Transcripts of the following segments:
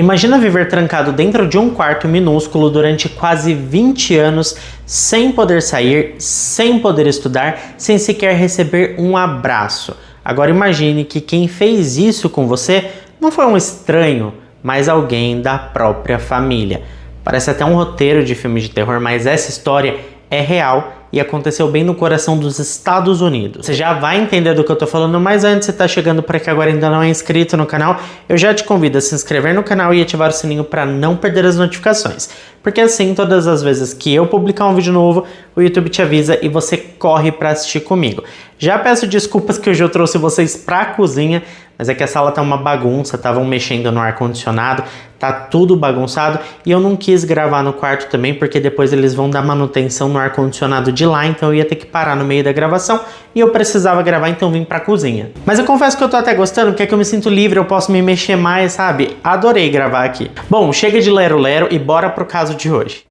Imagina viver trancado dentro de um quarto minúsculo durante quase 20 anos, sem poder sair, sem poder estudar, sem sequer receber um abraço. Agora imagine que quem fez isso com você não foi um estranho, mas alguém da própria família. Parece até um roteiro de filme de terror, mas essa história é real e aconteceu bem no coração dos Estados Unidos. Você já vai entender do que eu tô falando, mas antes, você tá chegando por aqui agora e ainda não é inscrito no canal, eu já te convido a se inscrever no canal e ativar o sininho para não perder as notificações. Porque assim, todas as vezes que eu publicar um vídeo novo, o YouTube te avisa e você corre para assistir comigo. Já peço desculpas que hoje eu trouxe vocês pra cozinha, mas é que a sala tá uma bagunça, estavam mexendo no ar-condicionado, tá tudo bagunçado e eu não quis gravar no quarto também porque depois eles vão dar manutenção no ar-condicionado de lá, então eu ia ter que parar no meio da gravação e eu precisava gravar, então vim pra cozinha. Mas eu confesso que eu tô até gostando, porque é que eu me sinto livre, eu posso me mexer mais, sabe? Adorei gravar aqui. Bom, chega de lero-lero e bora pro caso de hoje.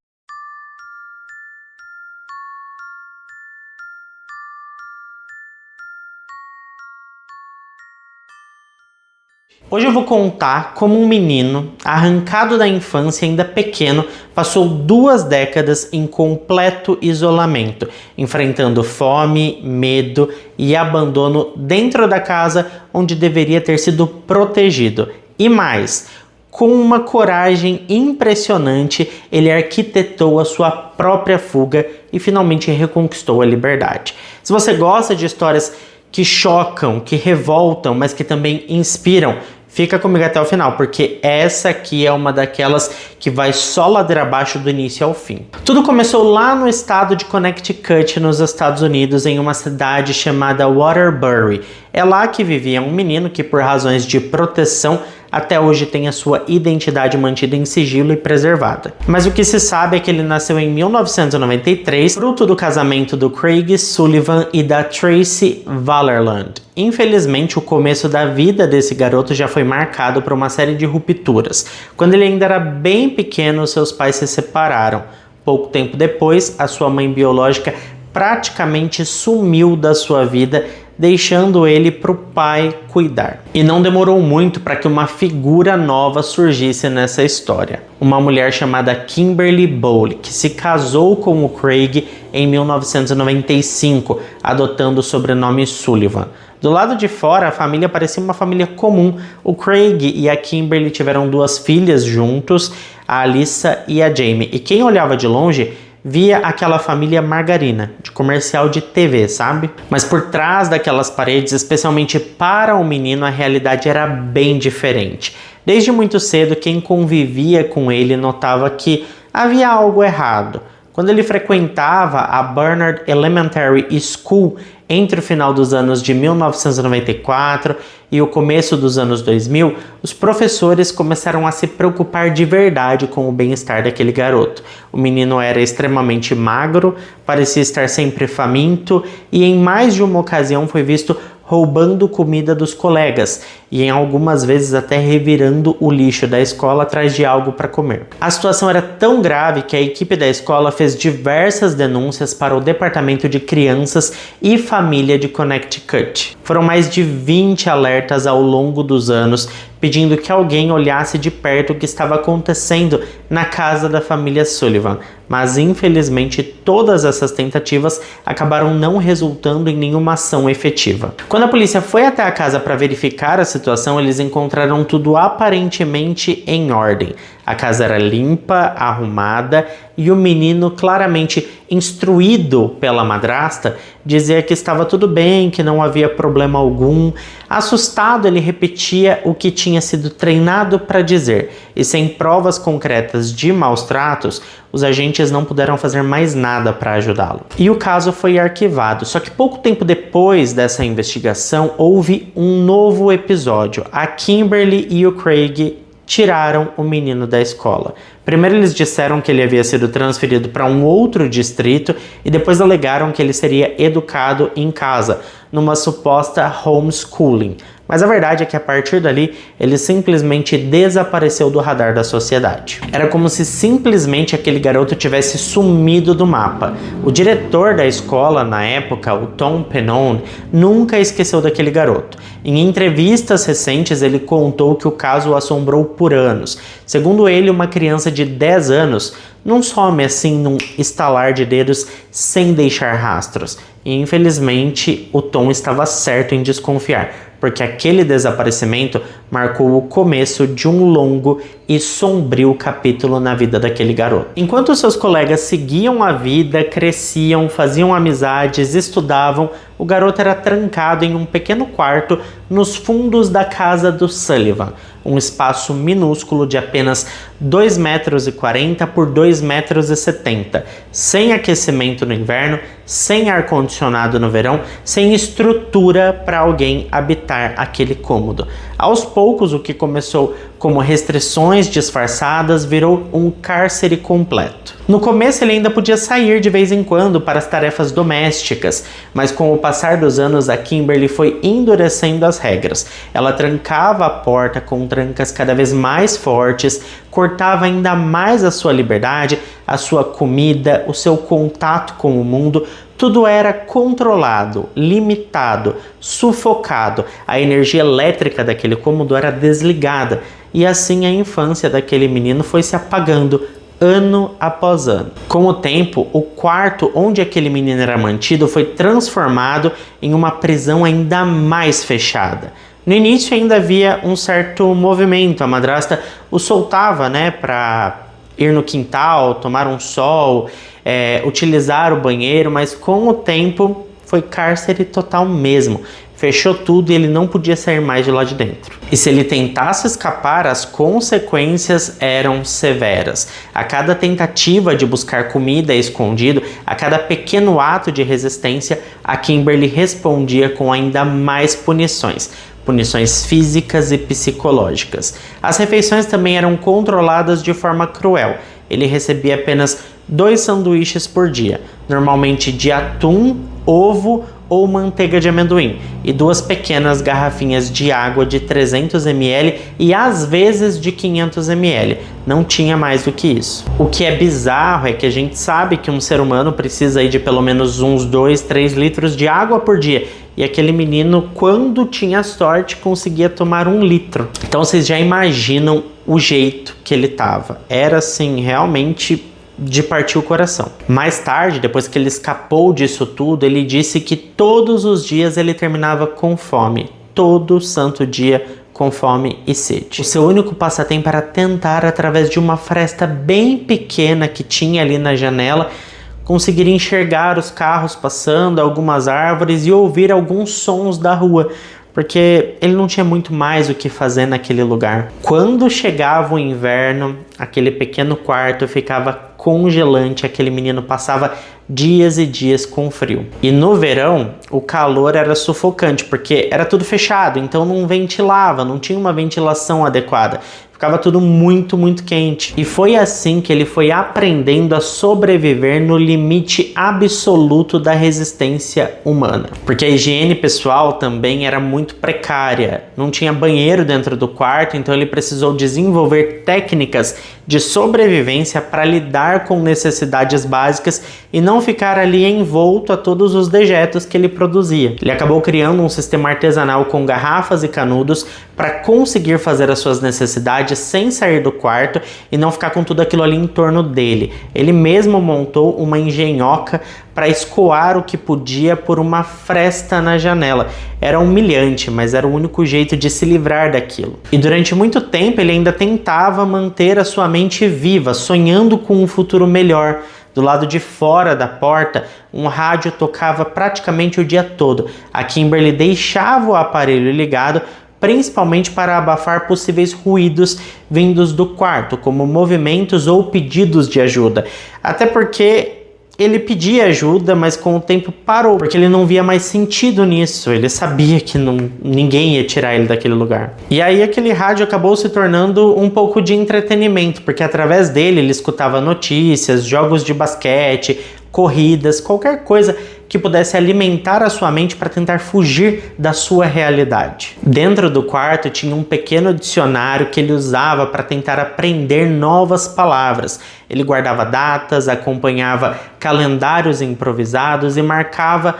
Hoje eu vou contar como um menino, arrancado da infância ainda pequeno, passou 2 décadas em completo isolamento, enfrentando fome, medo e abandono dentro da casa onde deveria ter sido protegido. E mais, com uma coragem impressionante, ele arquitetou a sua própria fuga e finalmente reconquistou a liberdade. Se você gosta de histórias que chocam, que revoltam, mas que também inspiram, fica comigo até o final, porque essa aqui é uma daquelas que vai só ladeira abaixo do início ao fim. Tudo começou lá no estado de Connecticut, nos Estados Unidos, em uma cidade chamada Waterbury. É lá que vivia um menino que, por razões de proteção, até hoje tem a sua identidade mantida em sigilo e preservada. Mas o que se sabe é que ele nasceu em 1993, fruto do casamento do Craig Sullivan e da Tracy Vallerland. Infelizmente, o começo da vida desse garoto já foi marcado por uma série de rupturas. Quando ele ainda era bem pequeno, seus pais se separaram. Pouco tempo depois, a sua mãe biológica praticamente sumiu da sua vida, deixando ele para o pai cuidar. E não demorou muito para que uma figura nova surgisse nessa história. Uma mulher chamada Kimberly Bowley, que se casou com o Craig em 1995, adotando o sobrenome Sullivan. Do lado de fora, a família parecia uma família comum. O Craig e a Kimberly tiveram 2 filhas juntos, a Alyssa e a Jamie. E quem olhava de longe via aquela família margarina, de comercial de TV, sabe? Mas por trás daquelas paredes, especialmente para o menino, a realidade era bem diferente. Desde muito cedo, quem convivia com ele notava que havia algo errado. Quando ele frequentava a Barnard Elementary School entre o final dos anos de 1994 e o começo dos anos 2000, os professores começaram a se preocupar de verdade com o bem-estar daquele garoto. O menino era extremamente magro, parecia estar sempre faminto e em mais de uma ocasião foi visto roubando comida dos colegas e em algumas vezes até revirando o lixo da escola atrás de algo para comer. A situação era tão grave que a equipe da escola fez diversas denúncias para o Departamento de Crianças e Família de Connecticut. Foram mais de 20 alertas ao longo dos anos pedindo que alguém olhasse de perto o que estava acontecendo na casa da família Sullivan, mas infelizmente todas essas tentativas acabaram não resultando em nenhuma ação efetiva. Quando a polícia foi até a casa para verificar a situação, eles encontraram tudo aparentemente em ordem. A casa era limpa, arrumada e o menino, claramente instruído pela madrasta, dizia que estava tudo bem, que não havia problema algum. Assustado, ele repetia o que tinha sido treinado para dizer, e sem provas concretas de maus tratos, os agentes não puderam fazer mais nada para ajudá-lo. E o caso foi arquivado, só que pouco tempo depois dessa investigação, houve um novo episódio. A Kimberly e o Craig tiraram o menino da escola. Primeiro eles disseram que ele havia sido transferido para um outro distrito e depois alegaram que ele seria educado em casa, numa suposta homeschooling. Mas a verdade é que a partir dali, ele simplesmente desapareceu do radar da sociedade. Era como se simplesmente aquele garoto tivesse sumido do mapa. O diretor da escola na época, o Tom Pennone, nunca esqueceu daquele garoto. Em entrevistas recentes, ele contou que o caso o assombrou por anos. Segundo ele, uma criança de 10 anos não some assim num estalar de dedos sem deixar rastros. E infelizmente, o Tom estava certo em desconfiar, porque aquele desaparecimento marcou o começo de um longo e sombrio capítulo na vida daquele garoto. Enquanto seus colegas seguiam a vida, cresciam, faziam amizades, estudavam, o garoto era trancado em um pequeno quarto nos fundos da casa do Sullivan, um espaço minúsculo de apenas 2,40 metros por 2,70 metros, sem aquecimento no inverno, sem ar-condicionado no verão, sem estrutura para alguém habitar aquele cômodo. Aos poucos, o que começou como restrições disfarçadas virou um cárcere completo. No começo ele ainda podia sair de vez em quando para as tarefas domésticas, mas com o passar dos anos a Kimberly foi endurecendo as regras. Ela trancava a porta com trancas cada vez mais fortes, cortava ainda mais a sua liberdade, a sua comida, o seu contato com o mundo. Tudo era controlado, limitado, sufocado. A energia elétrica daquele cômodo era desligada. E assim a infância daquele menino foi se apagando ano após ano. Com o tempo, o quarto onde aquele menino era mantido foi transformado em uma prisão ainda mais fechada. No início ainda havia um certo movimento. A madrasta o soltava, para ir no quintal, tomar um sol, utilizar o banheiro, mas com o tempo foi cárcere total mesmo. Fechou tudo e ele não podia sair mais de lá de dentro. E se ele tentasse escapar, as consequências eram severas. A cada tentativa de buscar comida escondido, a cada pequeno ato de resistência, a Kimberly respondia com ainda mais punições. Punições físicas e psicológicas. As refeições também eram controladas de forma cruel. Ele recebia apenas 2 sanduíches por dia, normalmente de atum, ovo ou manteiga de amendoim, e 2 pequenas garrafinhas de água de 300 ml e às vezes de 500 ml. Não tinha mais do que isso. O que é bizarro é que a gente sabe que um ser humano precisa de pelo menos uns 2, 3 litros de água por dia. E aquele menino, quando tinha sorte, conseguia tomar 1 litro. Então vocês já imaginam o jeito que ele estava. Era assim, realmente de partir o coração. Mais tarde, depois que ele escapou disso tudo, ele disse que todos os dias ele terminava com fome. Todo santo dia com fome e sede. O seu único passatempo era tentar, através de uma fresta bem pequena que tinha ali na janela, conseguir enxergar os carros passando, algumas árvores e ouvir alguns sons da rua, porque ele não tinha muito mais o que fazer naquele lugar. Quando chegava o inverno, aquele pequeno quarto ficava congelante, aquele menino passava dias e dias com frio. E no verão, o calor era sufocante, porque era tudo fechado, então não ventilava, não tinha uma ventilação adequada. Ficava tudo muito, muito quente. E foi assim que ele foi aprendendo a sobreviver no limite absoluto da resistência humana. Porque a higiene pessoal também era muito precária. Não tinha banheiro dentro do quarto, então ele precisou desenvolver técnicas de sobrevivência para lidar com necessidades básicas e não ficar ali envolto a todos os dejetos que ele produzia. Ele acabou criando um sistema artesanal com garrafas e canudos para conseguir fazer as suas necessidades sem sair do quarto e não ficar com tudo aquilo ali em torno dele. Ele mesmo montou uma engenhoca para escoar o que podia por uma fresta na janela. Era humilhante, mas era o único jeito de se livrar daquilo. E durante muito tempo ele ainda tentava manter a sua mente viva, sonhando com um futuro melhor. Do lado de fora da porta, um rádio tocava praticamente o dia todo. A Kimberly deixava o aparelho ligado, principalmente para abafar possíveis ruídos vindos do quarto, como movimentos ou pedidos de ajuda. Até porque ele pedia ajuda, mas com o tempo parou, porque ele não via mais sentido nisso. Ele sabia que ninguém ia tirar ele daquele lugar. E aí aquele rádio acabou se tornando um pouco de entretenimento, porque através dele ele escutava notícias, jogos de basquete, corridas, qualquer coisa que pudesse alimentar a sua mente para tentar fugir da sua realidade. Dentro do quarto tinha um pequeno dicionário que ele usava para tentar aprender novas palavras. Ele guardava datas, acompanhava calendários improvisados e marcava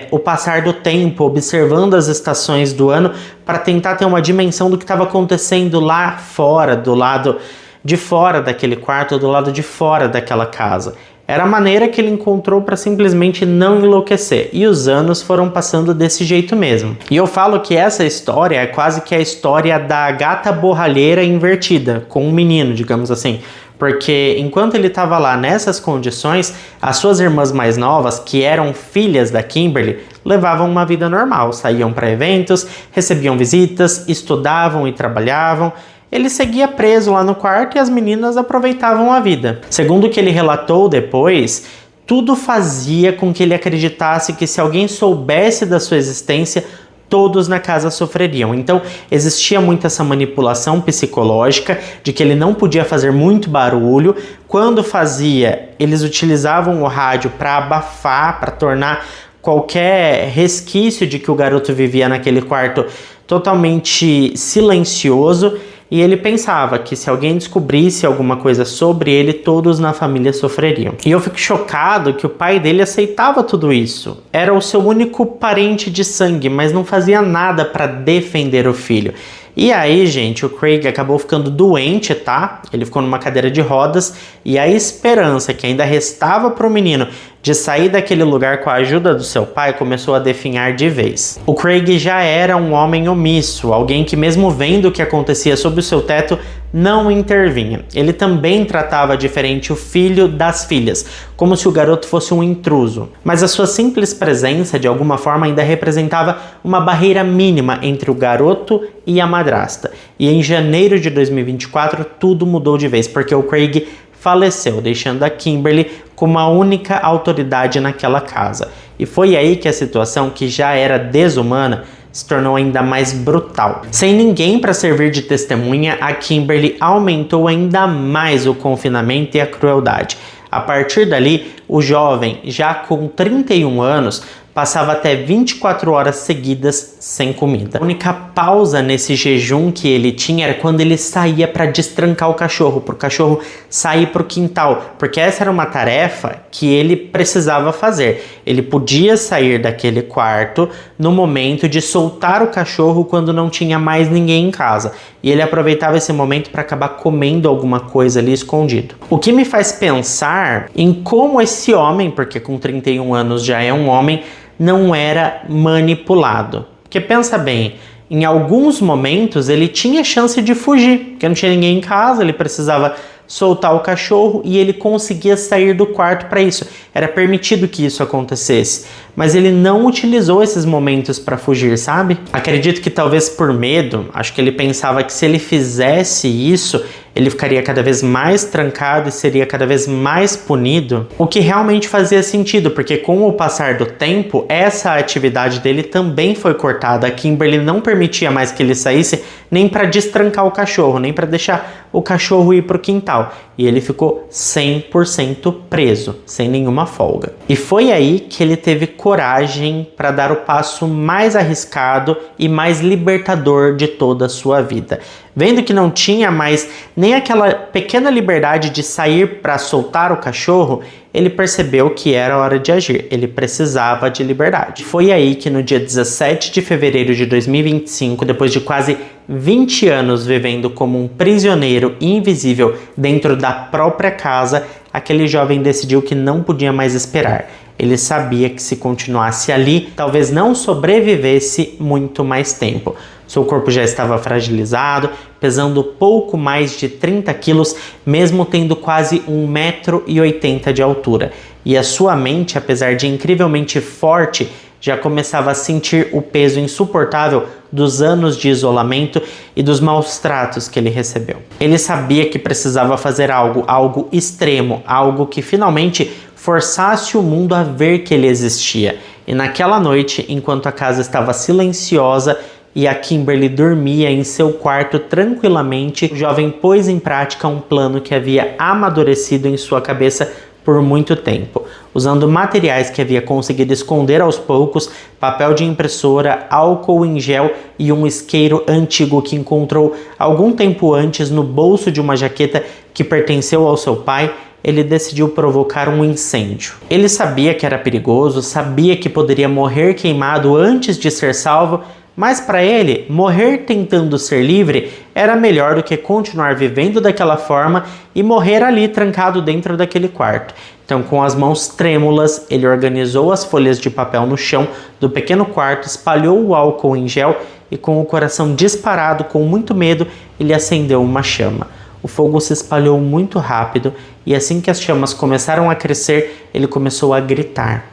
o passar do tempo, observando as estações do ano para tentar ter uma dimensão do que estava acontecendo lá fora, do lado de fora daquele quarto, do lado de fora daquela casa. Era a maneira que ele encontrou para simplesmente não enlouquecer. E os anos foram passando desse jeito mesmo. E eu falo que essa história é quase que a história da gata borralheira invertida, com um menino, digamos assim. Porque enquanto ele estava lá nessas condições, as suas irmãs mais novas, que eram filhas da Kimberly, levavam uma vida normal. Saíam para eventos, recebiam visitas, estudavam e trabalhavam. Ele seguia preso lá no quarto e as meninas aproveitavam a vida. Segundo o que ele relatou depois, tudo fazia com que ele acreditasse que se alguém soubesse da sua existência, todos na casa sofreriam. Então existia muito essa manipulação psicológica de que ele não podia fazer muito barulho. Quando fazia, eles utilizavam o rádio para abafar, para tornar qualquer resquício de que o garoto vivia naquele quarto totalmente silencioso. E ele pensava que se alguém descobrisse alguma coisa sobre ele, todos na família sofreriam. E eu fico chocado que o pai dele aceitava tudo isso. Era o seu único parente de sangue, mas não fazia nada para defender o filho. E aí, gente, o Craig acabou ficando doente, tá? Ele ficou numa cadeira de rodas e a esperança que ainda restava para o menino de sair daquele lugar com a ajuda do seu pai começou a definhar de vez. O Craig já era um homem omisso, alguém que mesmo vendo o que acontecia sob o seu teto, não intervinha. Ele também tratava diferente o filho das filhas, como se o garoto fosse um intruso. Mas a sua simples presença, de alguma forma, ainda representava uma barreira mínima entre o garoto e a madrasta. E em janeiro de 2024, tudo mudou de vez, porque o Craig faleceu, deixando a Kimberly como a única autoridade naquela casa. E foi aí que a situação, que já era desumana, se tornou ainda mais brutal. Sem ninguém para servir de testemunha, a Kimberly aumentou ainda mais o confinamento e a crueldade. A partir dali, o jovem, já com 31 anos, passava até 24 horas seguidas sem comida. A única pausa nesse jejum que ele tinha era quando ele saía para destrancar o cachorro, para o cachorro sair para o quintal, porque essa era uma tarefa que ele precisava fazer. Ele podia sair daquele quarto no momento de soltar o cachorro quando não tinha mais ninguém em casa. E ele aproveitava esse momento para acabar comendo alguma coisa ali escondido. O que me faz pensar em como esse homem, porque com 31 anos já é um homem, não era manipulado. Porque pensa bem, em alguns momentos ele tinha chance de fugir, porque não tinha ninguém em casa, ele precisava soltar o cachorro e ele conseguia sair do quarto para isso. Era permitido que isso acontecesse, mas ele não utilizou esses momentos para fugir, sabe? Acredito que talvez por medo, acho que ele pensava que se ele fizesse isso, ele ficaria cada vez mais trancado e seria cada vez mais punido, o que realmente fazia sentido, porque com o passar do tempo, essa atividade dele também foi cortada. A Kimberly não permitia mais que ele saísse nem para destrancar o cachorro, nem para deixar o cachorro ir para o quintal. E ele ficou 100% preso, sem nenhuma folga. E foi aí que ele teve coragem para dar o passo mais arriscado e mais libertador de toda a sua vida. Vendo que não tinha mais nem aquela pequena liberdade de sair para soltar o cachorro, ele percebeu que era hora de agir. Ele precisava de liberdade. Foi aí que no dia 17 de fevereiro de 2025, depois de quase 20 anos vivendo como um prisioneiro invisível dentro da própria casa, aquele jovem decidiu que não podia mais esperar. Ele sabia que se continuasse ali, talvez não sobrevivesse muito mais tempo. Seu corpo já estava fragilizado, pesando pouco mais de 30 quilos, mesmo tendo quase 1,80 m de altura. E a sua mente, apesar de incrivelmente forte, já começava a sentir o peso insuportável dos anos de isolamento e dos maus tratos que ele recebeu. Ele sabia que precisava fazer algo extremo, algo que finalmente forçasse o mundo a ver que ele existia. E naquela noite, enquanto a casa estava silenciosa e a Kimberly dormia em seu quarto tranquilamente, o jovem pôs em prática um plano que havia amadurecido em sua cabeça por muito tempo, usando materiais que havia conseguido esconder aos poucos, papel de impressora, álcool em gel e um isqueiro antigo que encontrou algum tempo antes no bolso de uma jaqueta que pertenceu ao seu pai. Ele decidiu provocar um incêndio. Ele sabia que era perigoso, sabia que poderia morrer queimado antes de ser salvo, mas para ele, morrer tentando ser livre era melhor do que continuar vivendo daquela forma e morrer ali trancado dentro daquele quarto. Então, com as mãos trêmulas, ele organizou as folhas de papel no chão do pequeno quarto, espalhou o álcool em gel e, com o coração disparado, com muito medo, ele acendeu uma chama. O fogo se espalhou muito rápido e assim que as chamas começaram a crescer, ele começou a gritar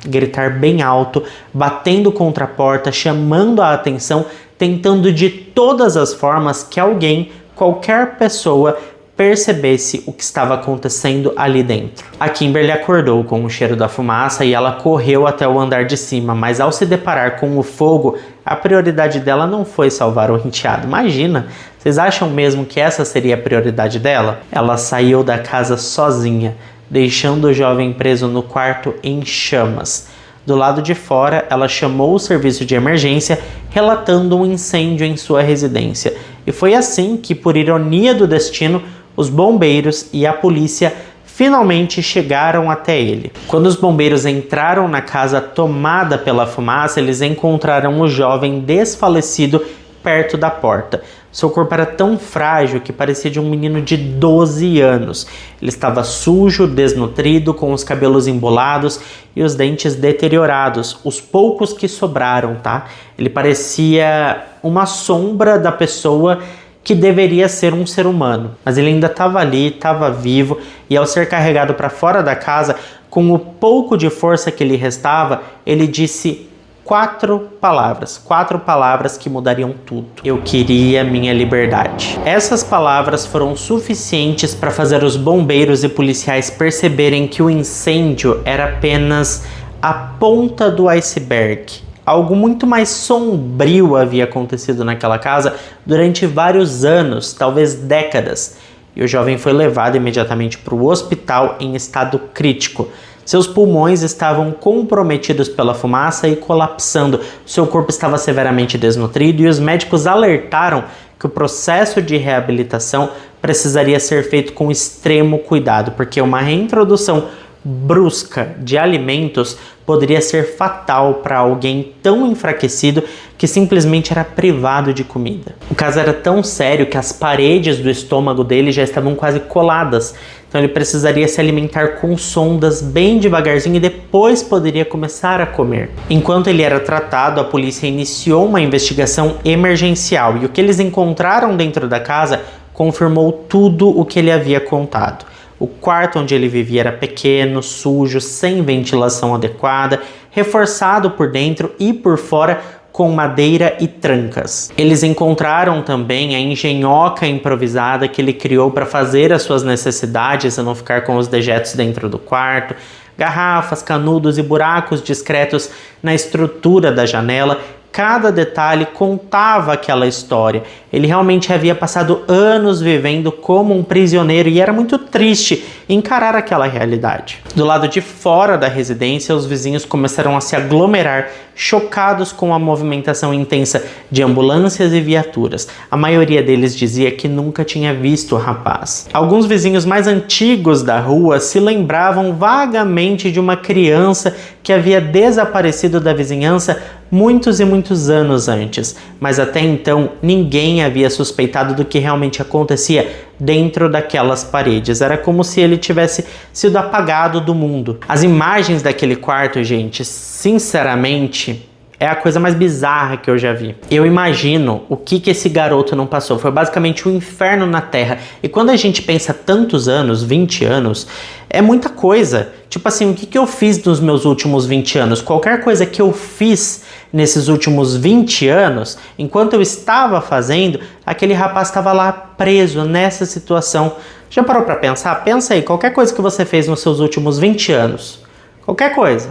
bem alto, batendo contra a porta, chamando a atenção, tentando de todas as formas que alguém, qualquer pessoa, percebesse o que estava acontecendo ali dentro. A Kimberly acordou com o cheiro da fumaça e ela correu até o andar de cima, mas ao se deparar com o fogo, a prioridade dela não foi salvar o enteado. Imagina, vocês acham mesmo que essa seria a prioridade dela? Ela saiu da casa sozinha, deixando o jovem preso no quarto em chamas. Do lado de fora, ela chamou o serviço de emergência, relatando um incêndio em sua residência. E foi assim que, por ironia do destino, os bombeiros e a polícia finalmente chegaram até ele. Quando os bombeiros entraram na casa tomada pela fumaça, eles encontraram o jovem desfalecido perto da porta. Seu corpo era tão frágil que parecia de um menino de 12 anos. Ele estava sujo, desnutrido, com os cabelos embolados e os dentes deteriorados, os poucos que sobraram, tá? Ele parecia uma sombra da pessoa que deveria ser um ser humano, mas ele ainda estava ali, estava vivo, e ao ser carregado para fora da casa, com o pouco de força que lhe restava, ele disse quatro palavras que mudariam tudo. Eu queria minha liberdade. Essas palavras foram suficientes para fazer os bombeiros e policiais perceberem que o incêndio era apenas a ponta do iceberg. Algo muito mais sombrio havia acontecido naquela casa durante vários anos, talvez décadas, e o jovem foi levado imediatamente para o hospital em estado crítico. Seus pulmões estavam comprometidos pela fumaça e colapsando, seu corpo estava severamente desnutrido e os médicos alertaram que o processo de reabilitação precisaria ser feito com extremo cuidado, porque uma reintrodução brusca de alimentos poderia ser fatal para alguém tão enfraquecido que simplesmente era privado de comida. O caso era tão sério que as paredes do estômago dele já estavam quase coladas, então ele precisaria se alimentar com sondas bem devagarzinho e depois poderia começar a comer. Enquanto ele era tratado, a polícia iniciou uma investigação emergencial e o que eles encontraram dentro da casa confirmou tudo o que ele havia contado. O quarto onde ele vivia era pequeno, sujo, sem ventilação adequada, reforçado por dentro e por fora com madeira e trancas. Eles encontraram também a engenhoca improvisada que ele criou para fazer as suas necessidades e não ficar com os dejetos dentro do quarto, garrafas, canudos e buracos discretos na estrutura da janela. Cada detalhe contava aquela história. Ele realmente havia passado anos vivendo como um prisioneiro e era muito triste encarar aquela realidade. Do lado de fora da residência, os vizinhos começaram a se aglomerar, chocados com a movimentação intensa de ambulâncias e viaturas. A maioria deles dizia que nunca tinha visto o rapaz. Alguns vizinhos mais antigos da rua se lembravam vagamente de uma criança que havia desaparecido da vizinhança muitos e muitos anos antes, mas até então ninguém havia suspeitado do que realmente acontecia dentro daquelas paredes. Era como se ele tivesse sido apagado do mundo. As imagens daquele quarto, gente, sinceramente, é a coisa mais bizarra que eu já vi. Eu imagino o que esse garoto não passou. Foi basicamente um inferno na Terra. E quando a gente pensa tantos anos, 20 anos, é muita coisa. Tipo assim, o que eu fiz nos meus últimos 20 anos? Qualquer coisa que eu fiz nesses últimos 20 anos, enquanto eu estava fazendo, aquele rapaz estava lá preso nessa situação. Já parou para pensar? Pensa aí, qualquer coisa que você fez nos seus últimos 20 anos. Qualquer coisa.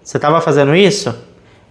Você estava fazendo isso?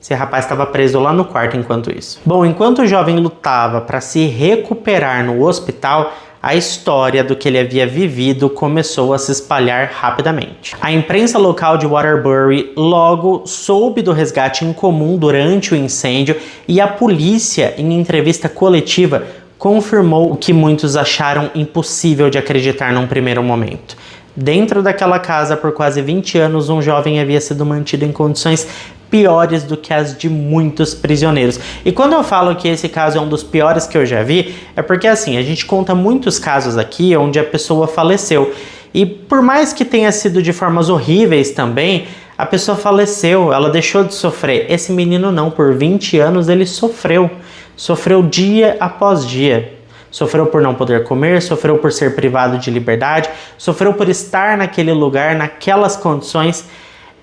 Esse rapaz estava preso lá no quarto enquanto isso. Bom, enquanto o jovem lutava para se recuperar no hospital, a história do que ele havia vivido começou a se espalhar rapidamente. A imprensa local de Waterbury logo soube do resgate incomum durante o incêndio e a polícia, em entrevista coletiva, confirmou o que muitos acharam impossível de acreditar num primeiro momento. Dentro daquela casa, por quase 20 anos, um jovem havia sido mantido em condições piores do que as de muitos prisioneiros. E quando eu falo que esse caso é um dos piores que eu já vi, é porque assim, a gente conta muitos casos aqui onde a pessoa faleceu. E por mais que tenha sido de formas horríveis também, a pessoa faleceu, ela deixou de sofrer. Esse menino não, por 20 anos ele sofreu. Sofreu dia após dia. Sofreu por não poder comer, sofreu por ser privado de liberdade, sofreu por estar naquele lugar, naquelas condições.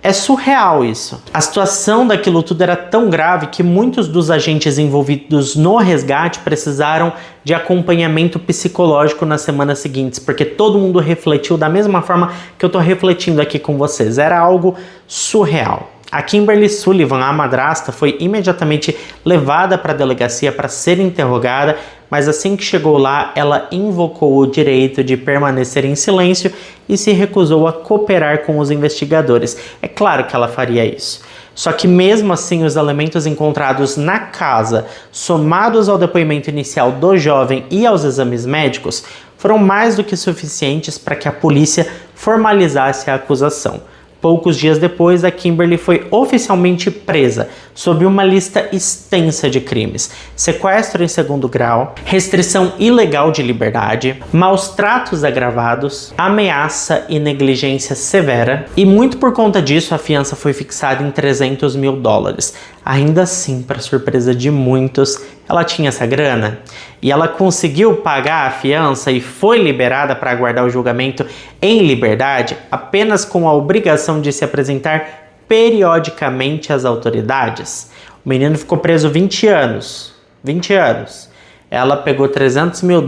É surreal isso. A situação daquilo tudo era tão grave que muitos dos agentes envolvidos no resgate precisaram de acompanhamento psicológico nas semanas seguintes, porque todo mundo refletiu da mesma forma que eu estou refletindo aqui com vocês. Era algo surreal. A Kimberly Sullivan, a madrasta, foi imediatamente levada para a delegacia para ser interrogada, mas assim que chegou lá, ela invocou o direito de permanecer em silêncio e se recusou a cooperar com os investigadores. É claro que ela faria isso. Só que mesmo assim, os elementos encontrados na casa, somados ao depoimento inicial do jovem e aos exames médicos, foram mais do que suficientes para que a polícia formalizasse a acusação. Poucos dias depois, a Kimberly foi oficialmente presa, sob uma lista extensa de crimes: sequestro em segundo grau, restrição ilegal de liberdade, maus tratos agravados, ameaça e negligência severa, e muito por conta disso a fiança foi fixada em $300 mil. Ainda assim, para surpresa de muitos, ela tinha essa grana e ela conseguiu pagar a fiança e foi liberada para aguardar o julgamento em liberdade, apenas com a obrigação de se apresentar periodicamente às autoridades. O menino ficou preso 20 anos. 20 anos. Ela pegou $300 mil,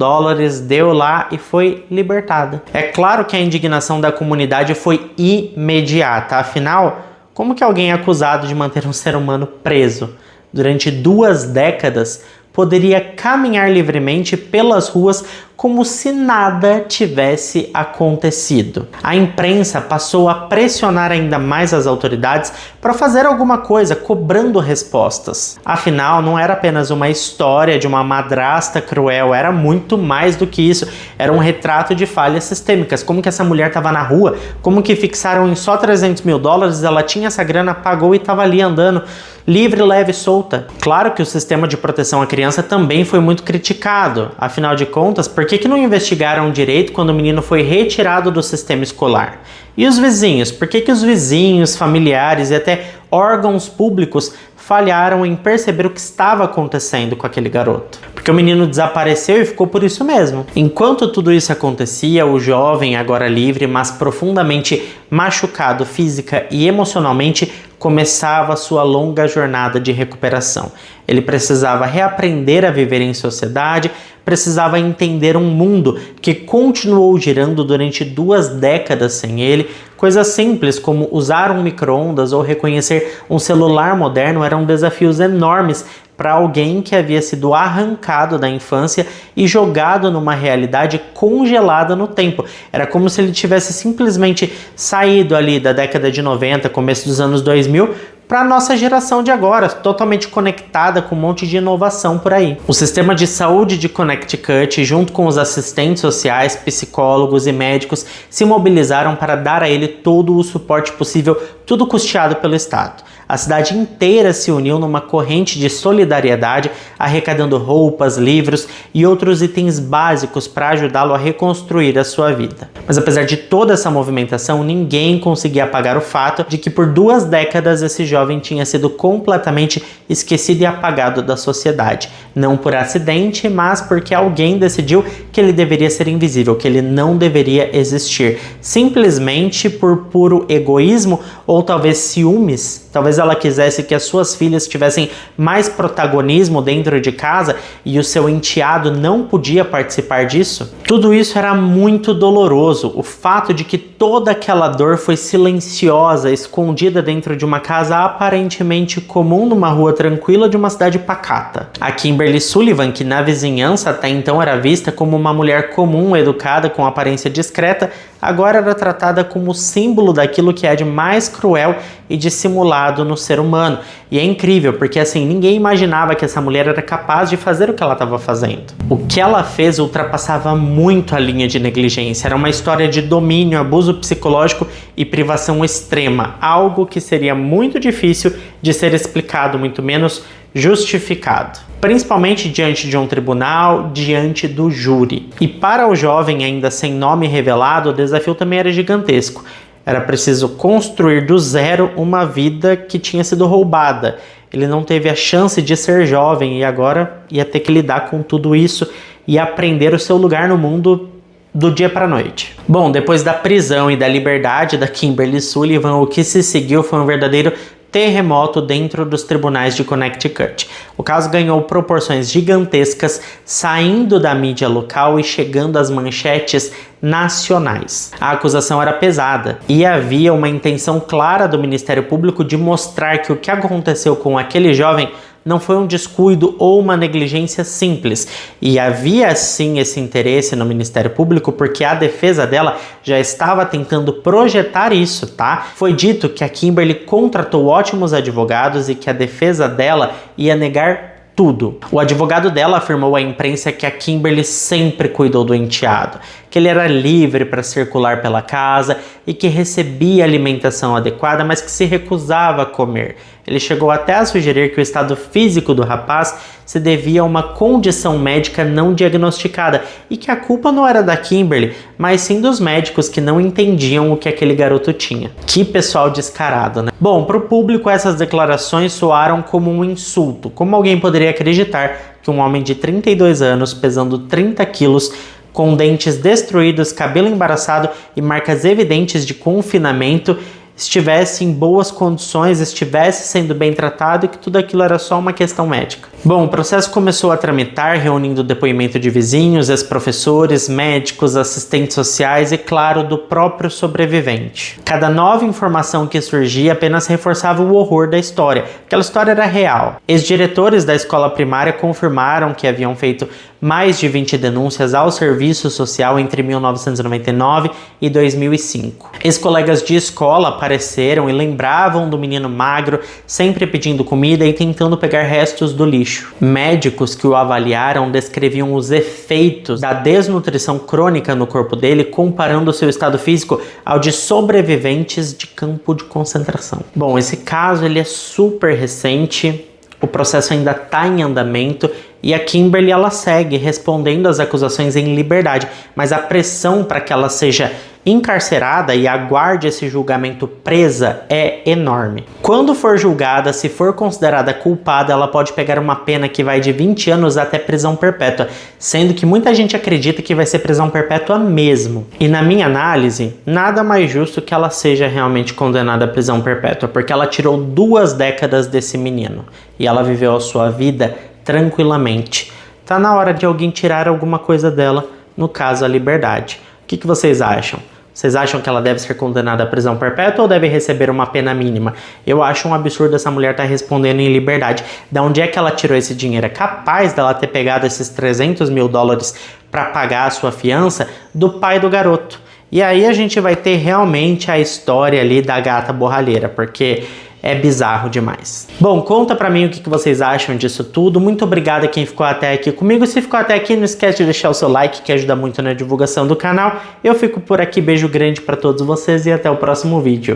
deu lá e foi libertada. É claro que a indignação da comunidade foi imediata. Afinal, como que alguém acusado de manter um ser humano preso durante 2 décadas poderia caminhar livremente pelas ruas como se nada tivesse acontecido? A imprensa passou a pressionar ainda mais as autoridades para fazer alguma coisa, cobrando respostas. Afinal, não era apenas uma história de uma madrasta cruel, era muito mais do que isso. Era um retrato de falhas sistêmicas. Como que essa mulher estava na rua, como que fixaram em só $300 mil, ela tinha essa grana, pagou e estava ali andando livre, leve, solta. Claro que o sistema de proteção à criança também foi muito criticado. Afinal de contas, por que não investigaram direito quando o menino foi retirado do sistema escolar? E os vizinhos? Por que os vizinhos, familiares e até órgãos públicos falharam em perceber o que estava acontecendo com aquele garoto? Porque o menino desapareceu e ficou por isso mesmo. Enquanto tudo isso acontecia, o jovem, agora livre, mas profundamente machucado física e emocionalmente, começava sua longa jornada de recuperação. Ele precisava reaprender a viver em sociedade, precisava entender um mundo que continuou girando durante 2 décadas sem ele. Coisas simples como usar um micro-ondas ou reconhecer um celular moderno eram desafios enormes para alguém que havia sido arrancado da infância e jogado numa realidade congelada no tempo. Era como se ele tivesse simplesmente saído ali da década de 90, começo dos anos 2000, para a nossa geração de agora, totalmente conectada com um monte de inovação por aí. O sistema de saúde de Connecticut, junto com os assistentes sociais, psicólogos e médicos, se mobilizaram para dar a ele todo o suporte possível, tudo custeado pelo Estado. A cidade inteira se uniu numa corrente de solidariedade, arrecadando roupas, livros e outros itens básicos para ajudá-lo a reconstruir a sua vida. Mas apesar de toda essa movimentação, ninguém conseguia apagar o fato de que por 2 décadas esse jovem tinha sido completamente esquecido e apagado da sociedade. Não por acidente, mas porque alguém decidiu que ele deveria ser invisível, que ele não deveria existir. Simplesmente por puro egoísmo ou talvez ciúmes. Talvez ela quisesse que as suas filhas tivessem mais protagonismo dentro de casa e o seu enteado não podia participar disso? Tudo isso era muito doloroso. O fato de que toda aquela dor foi silenciosa, escondida dentro de uma casa aparentemente comum numa rua tranquila de uma cidade pacata. A Kimberly Sullivan, que na vizinhança até então era vista como uma mulher comum, educada, com aparência discreta, agora era tratada como símbolo daquilo que é de mais cruel e dissimulado no ser humano. E é incrível, porque assim, ninguém imaginava que essa mulher era capaz de fazer o que ela estava fazendo. O que ela fez ultrapassava muito a linha de negligência. Era uma história de domínio, abuso psicológico e privação extrema, algo que seria muito difícil de ser explicado, muito menos justificado, principalmente diante de um tribunal, diante do júri. E para o jovem ainda sem nome revelado, o desafio também era gigantesco. Era preciso construir do zero uma vida que tinha sido roubada. Ele não teve a chance de ser jovem e agora ia ter que lidar com tudo isso e aprender o seu lugar no mundo do dia para a noite. Bom, depois da prisão e da liberdade da Kimberly Sullivan, o que se seguiu foi um verdadeiro terremoto dentro dos tribunais de Connecticut. O caso ganhou proporções gigantescas, saindo da mídia local e chegando às manchetes nacionais. A acusação era pesada e havia uma intenção clara do Ministério Público de mostrar que o que aconteceu com aquele jovem não foi um descuido ou uma negligência simples. E havia sim esse interesse no Ministério Público porque a defesa dela já estava tentando projetar isso, tá? Foi dito que a Kimberly contratou ótimos advogados e que a defesa dela ia negar tudo. O advogado dela afirmou à imprensa que a Kimberly sempre cuidou do enteado, que ele era livre para circular pela casa e que recebia alimentação adequada, mas que se recusava a comer. Ele chegou até a sugerir que o estado físico do rapaz se devia a uma condição médica não diagnosticada e que a culpa não era da Kimberly, mas sim dos médicos que não entendiam o que aquele garoto tinha. Que pessoal descarado, né? Bom, para o público essas declarações soaram como um insulto. Como alguém poderia acreditar que um homem de 32 anos, pesando 30 quilos, com dentes destruídos, cabelo embaraçado e marcas evidentes de confinamento, estivesse em boas condições, estivesse sendo bem tratado e que tudo aquilo era só uma questão médica. Bom, o processo começou a tramitar, reunindo depoimento de vizinhos, ex-professores, médicos, assistentes sociais e, claro, do próprio sobrevivente. Cada nova informação que surgia apenas reforçava o horror da história. Aquela história era real. Ex-diretores da escola primária confirmaram que haviam feito mais de 20 denúncias ao serviço social entre 1999 e 2005. Ex-colegas de escola apareceram e lembravam do menino magro, sempre pedindo comida e tentando pegar restos do lixo. Médicos que o avaliaram descreviam os efeitos da desnutrição crônica no corpo dele, comparando o seu estado físico ao de sobreviventes de campo de concentração. Bom, esse caso ele é super recente, o processo ainda está em andamento e a Kimberly ela segue respondendo às acusações em liberdade, mas a pressão para que ela seja encarcerada e aguarde esse julgamento presa é enorme. Quando for julgada, se for considerada culpada, ela pode pegar uma pena que vai de 20 anos até prisão perpétua, sendo que muita gente acredita que vai ser prisão perpétua mesmo. E na minha análise, nada mais justo que ela seja realmente condenada à prisão perpétua, porque ela tirou 2 décadas desse menino e ela viveu a sua vida tranquilamente. Tá na hora de alguém tirar alguma coisa dela, no caso a liberdade. O que vocês acham? Vocês acham que ela deve ser condenada à prisão perpétua ou deve receber uma pena mínima? Eu acho um absurdo essa mulher estar respondendo em liberdade. Da onde é que ela tirou esse dinheiro? É capaz dela ter pegado esses 300 mil dólares para pagar a sua fiança do pai do garoto. E aí a gente vai ter realmente a história ali da gata borralheira, porque é bizarro demais. Bom, conta pra mim o que vocês acham disso tudo. Muito obrigado a quem ficou até aqui comigo. Se ficou até aqui, não esquece de deixar o seu like, que ajuda muito na divulgação do canal. Eu fico por aqui, beijo grande pra todos vocês e até o próximo vídeo.